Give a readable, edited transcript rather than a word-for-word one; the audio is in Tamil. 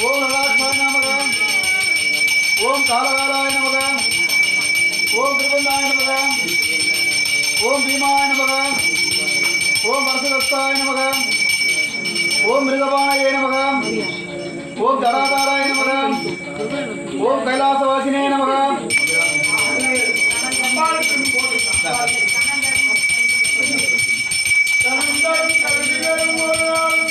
ஓம் நகாத்மாய நமக. ஓம் காலகாலாய நமக. ஓம் திருவந்தாய நமக. ஓம் பீமாய நமக. ஓம் வரசதஸ்தாய நமக. ஓம் மிருகபாணயே நமக. ஓம் ஜடாதாராய நமக. ஓம் கைலாசவாசினே நமக. கல்விகளும்